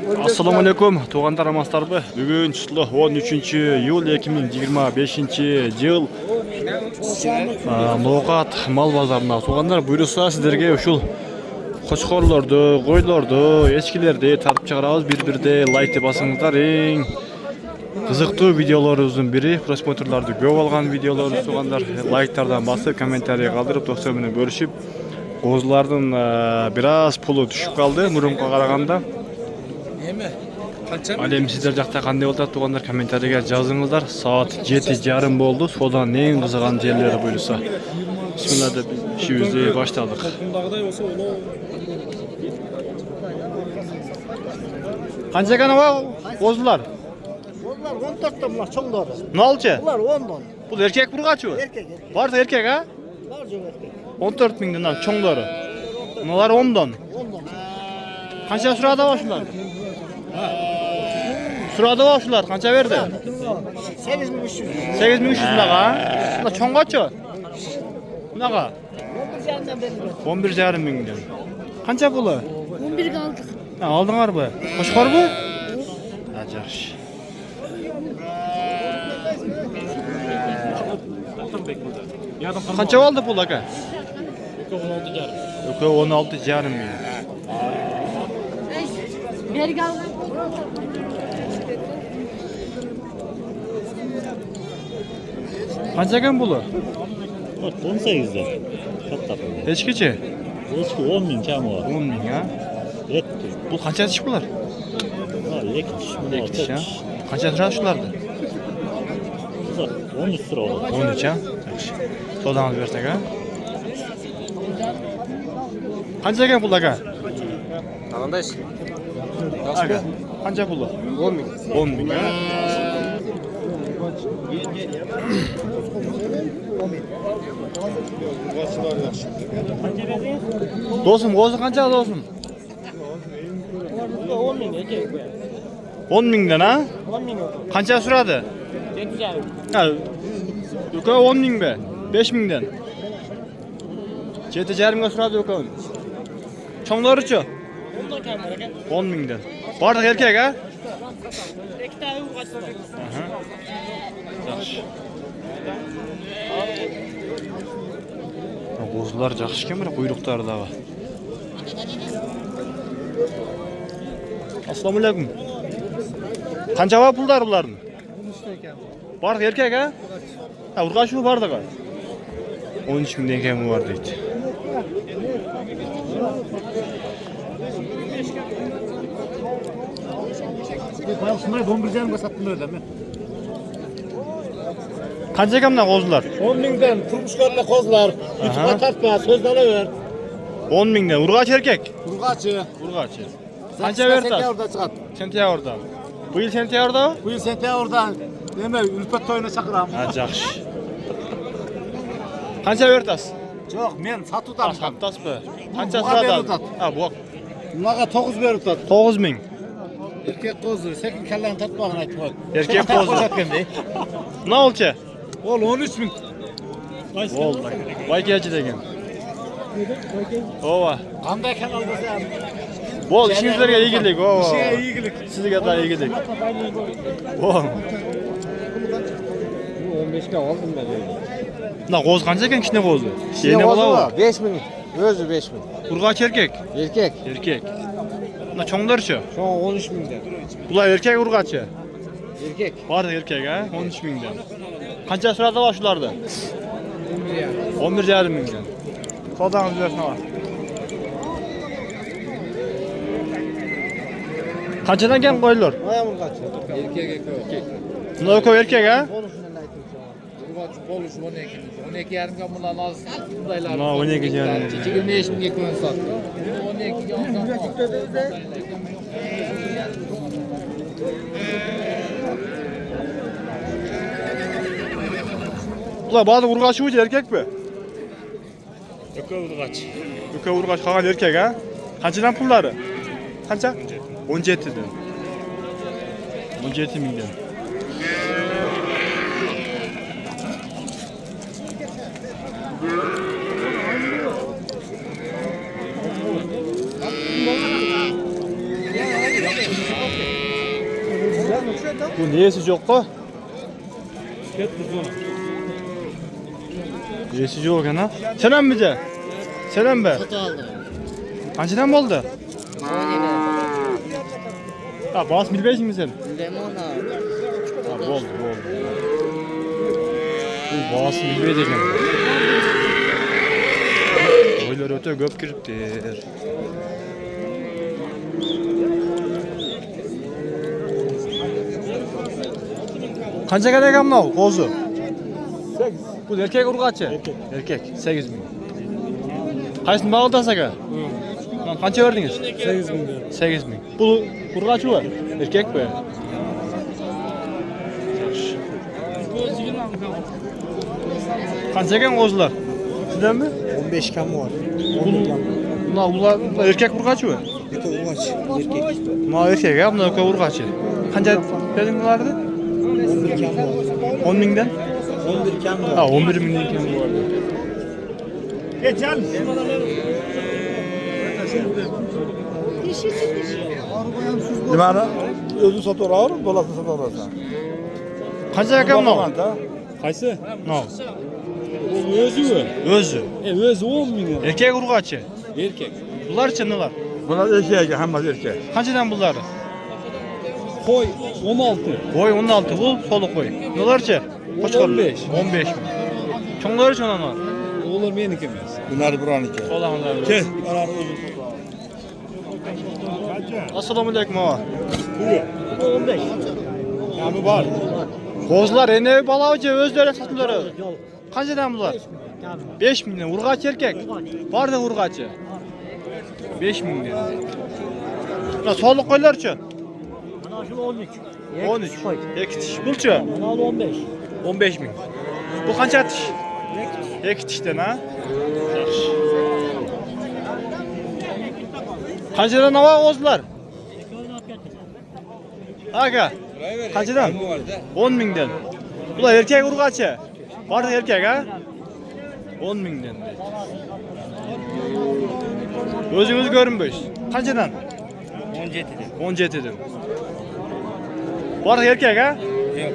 Assalamu alaikum, туғандар амансыздарбы? Бүгін число 13 июль 2025 жыл. Ноғат мал базарына туғандар, бұйырса сіздерге ушул қошқорларды, қойларды, ешкілерді тартып шығарабыз. Бір-бірде лайкты басыңыздар. Ең қызықты видеоларымыздың бірі, просмотрларды көп алған видеоларымыз туғандар. Лайктардан басып, комментарий қалдырып, достармен бөлісіп, қозылардың біраз пулы түшіп қалды мұрынға қарағанда. Әлем сіздер жақта қандай болды туғандар, комментарийге жазыңыздар. Саат 7:30 болды. Содан ең қызыған жерлері бұйырса. Бисмилlah деп işimizi başladık. Qancha ekan o qo'zilar? Qo'zilar 14 ta bular cho'ngdori. Ne olchi? Bular 10 don. Bu erkek burg'achi? Erkek. Barda erkek ha? Bor jo'q erkek. 14 mingdan cho'ngdori. Bular 10 don. 10 don. Qancha suradi shular? Suradi shular qancha berdi? 8300. 8300 bunaqa. Bular cho'ng'achi? Bunaqa 11,5 mingdan. Qancha puli? 11 ga aldık. Ha, aldinglarmi? Qo'shqormi? Ha, yaxshi. Qancha oldi pul aka? 16,5 ming. Beri ga aldık. Qancha ekan puli? 18 'da. Katta. Hechkichi? Hech 10 ming kam bor. 10 ming ha? Yetdi. Bu qancha tish bular? Ha, 2 tish. 2 tish ha? Qancha turadi shularni? 13 so'radi. 13 ha? Yaxshi. To'langiz bersak ha? Qancha ekan pul aka? Qanday? Aka, qancha puli? 10 ming. 10 ming ha? Do'stim, o'zi qancha do'stim? 10 ming erkek. 10 mingdan ha? 10 ming. Qancha suradi? 7,5. Ha, uka 10 ming be? 5 mingdan. 7,5 mingga suradi uka. Cho'ngdorichi? 10 kam bor ekan. 10 mingdan. Barda erkek ha? 2 ta urg'achlar. Aha. Yaxshi. Qo'zilar yaxshi ekan, mana quyruqlaridaga. Assalomu alaykum. Qancha va pullar bularning? 13 ta ekan. Barda erkek ha? Ha, urg'achi bardaga. 13 mingdan kami bor deydi. Şunlar 11'den sattım öyle mi? Qancha ekan bunday qo'zilar? 10 mingden turmuşlarla kozlar. YouTube'a tartma, sözlerle ver. 10 mingdan. Urg'achi erkek? Urg'achi. Urg'achi. Qancha berdi? Sentyavrda chiqadi. Sentyavrda. Bu yil sentyavrda? Bu yil sentyavrdan nima ulpat to'yini chaqiram. Ha, yaxshi. Qancha bertasiz? Yo'q, men sotuvdan Sattasizmi? Qancha Buga suradi? beradi. Ha, bu Bunaqa 9 berib turadi. 9 ming. Erkek qo'zi, sekin kallani tartmag'in aytib qo'y. Erkek qo'zi. Ne olchi? Ol 13 ming. Bo'ldi. Baykachi degan. Ova. Qanday kanal bo'lsa ham. Bo'l, ishingizlarga egilik. Ova. Ishga egilik. Sizga da egilik. Bo'l. 15 ga oldim ben. Na qo'z qancha ekan kichkina qo'zi? Yeni bo'lavi. 5 ming. O'zi 5 ming. Urg'achi erkek. Erkek. Erkek. Na cho'nglarchi? Şu 13 mingdan. Bular erkek urg'achi. Erkek. Bor erkek ha? 13 mingdan. Qancha suradi shularda? 11,5 mingdan. Sodangiz bersin ha. Qanchadan kam qo'ylar? Ayam urg'achi. Erkek. Bular ko'p erkek ha? Bo'lishini aytdim. Urg'achi bo'lish 12. 12,5 ga bundan az bundaylar. No, 12,5. 25 mingga ko'n sotdi. 12 ga olsam. Bular bazı urg'achi o'zi erkakmi? Uka urg'achi. Uka urg'achi qolgan erkak ha? Qanchadan pullari? Qancha? 17 dan. 17 mingdan. Bu niyesi yok ko? Niyesi yok ana. Selam mi de? Selam be. Kutu aldım. Kaçıdan oldu? 10 lira. Ha bas bilmeyecek misin sen? Lemon aldım. Ha oldu. Bu bas bilmeyecek mi? Oylar öte göp kiriptir. Kança kadar gamla o kozu? 8. Bu erkek urgaçı? Erkek. 8 bin. Kaysın bağlı saka? Lan kança verdiniz? 8 bin. 8 bin. Bu urgaçı mı? Erkek mi? Kança eken kozular? Sizden mi? 15 kam var. Bunlar erkek urgaçı mı? Eko umaç. Erkek. Bunlar erkek ya, bunlar erkek urgaçı. Kança dedin bunlardı? 11 kam var. 10 binden? 11 kam var. Ha 11 binden kim vardı? Limana özü satar ağır, dolası satar ağır. Kança eken no? Qaysi? No. O'zi mi? Özü. O'zi 10 ming. Erkek urgaçı. Erkek. Bunlar için neler? Bunlar erkek, hammasi erkek. Kaçıdan bunlar? Qo'y 16. Koy 16 bu, solu koy. Nelerçe? Kaç 15. 15 mi? Çoğunlar için onlar. Ular meniki emas. Bunlar buraniki. Olanlar. Kes. Assalamu alaykum ağa. 15. Yami var. Kozlar ene balavcı özleri satılları. Kaçıdan bunlar? 5 milyon. Urgaç erkek. Var da urgaçı. 5 milyon. Na soluk koylar için. Ana şu 13. 13. Ekitiş. Bulçu. Ana 15. 15 bin. Bu kaç atış? Ekitişten ha? Kaçıdan hava kozlar? Aga. Kaçıdan? 10 binden. Ulan erkek urgaçı. Var da erkek ha? 10 binden. Özünüz görünmüş. Kaçıdan? 17'den. 17'den. Var da erkek ha? Yok.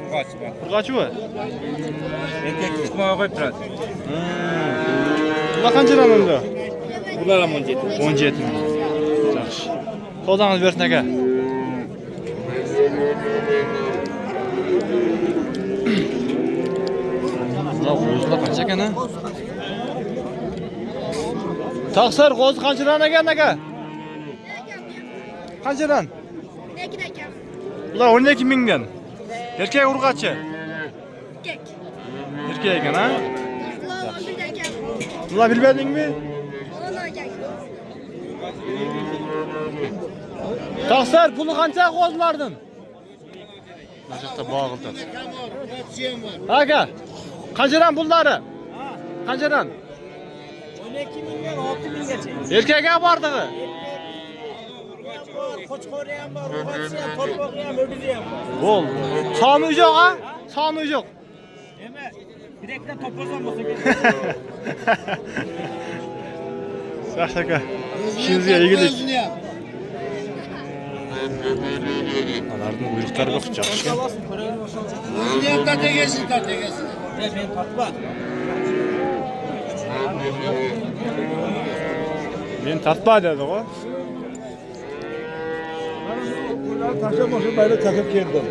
Umaç bak. Urgaçı mı? Erkek kısmına koyup durad. Ulan kaçıdan onda? Bunlar 17. 17 mi? Yaxşı. Qodanız versin aka. Ulan qo'zlar qancha ekan ha? Taqsir qo'zi qanchadan ekan aka? Qanchadan? Ular 12 mingdan. Erkek urg'achi. Erkek ekan ha? Ular bilmadingmi? Taqsir puli qancha qo'zlardin? Mana shu yerda bog'ildi. Aka, qanchadan pullari? Qanchadan? 12 mingdan 6 minggacha. Erkakga bordig'i? Qo'chqori ham bor, urg'ochi ham, torpog'i ham, o'gizi ham bor. Bo'ldi. Soni yo'q ha? Soni yo'q. Nima? Direktdan topolsam bo'lsa kerak. Yaxshi aka. İşinizga egilik. Alarning buyruqlari yo'q, yaxshi. O'zini ham tartagesin. Men tortma. Men tartma dedi o. Taşa boşu böyle takıp geldim.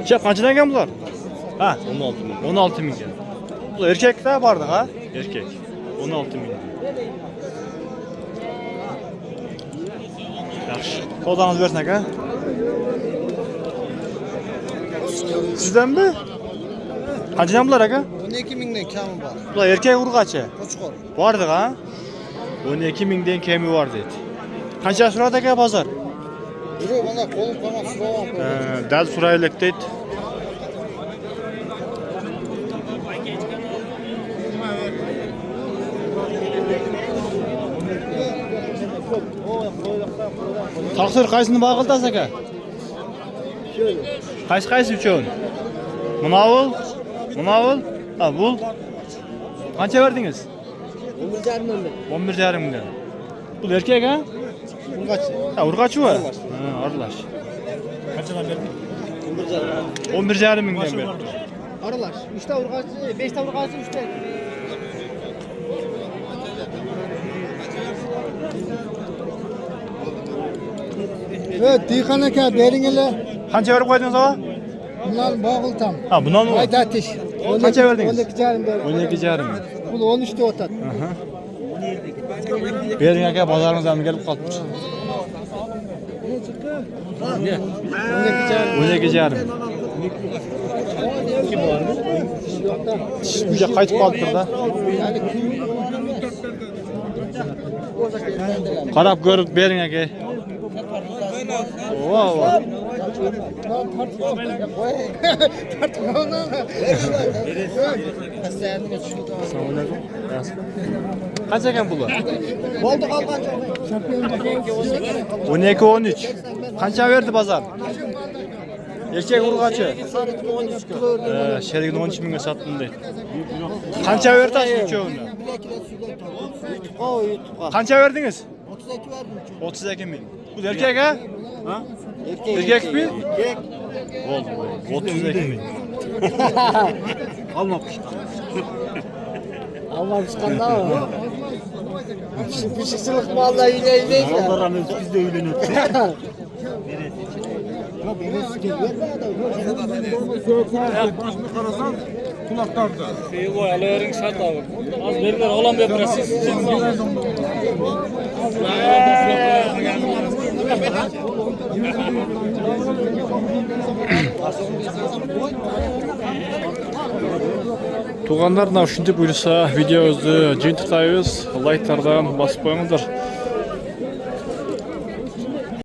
Şey kaçdan ekan bular? Ha, 16 ming. 16 ming. Bu erkek de vardı ha? Erkek. 16 ming. Yaxşı. Qodanız versin aka. Sizden mi? Kaçdan bular aka? 12 mingdan kami bor. Bular erkek urg'achi. Qo'chqor. Vardı ha? 12 mingden kemi var dedi. Qancha so'radi aka bozor? Yo'q, mana qo'lim qolgan so'rab. Dal so'raylik dedi. Taqsir qaysini bag'iltasiz aka? Qaysi uchun? Munovi? Muna bul. Ha bul. Kança verdiniz? 11,5 milyon. Bu erkek ha? Urgaç. Ha urgaç var. Ha arılaş. Kaçadan verdin? 11,5 milyon verdi. Arılar. 3 tane urgaç, 5 tane urgaç, 3 tane. Evet, Diykan aka berin ele. Kança verip koydunuz o? Bunlar bağıl tam. Ha bundan mı? Haydi ateş. Kaça verdiniz? 12 carim verdim. 12,5 milyon. Bu 13'te otat. Berin aka pazarınızdan gelip kalkmış. 12,5 milyon. Kim var mı? Güce kayıtıp kalktır da. Karap görüp berin aka. Wow. Kaç eken pulu? Oldu kalkan. 12-13. Kança verdi pazar? Erkek urgaçı. Şerigin 13 milyon sattım değil. Kança verdi aslında üçüğünü? Kança verdiniz? 32 milyon. Bu erkek ha? Erkek mi? Oldu. 32 milyon. Almamış kan daha var. Şu pişikçilik vallahi yine iyiyiz ya. Allah rahmet eylesin, biz de öyle Şeyi koy, alıverin şart abi. Az verirler, olan bir presi. Tuğanlar uşintiп buyursa videomuzu jintitayız. Like'lardan basıp koyuңuzlar.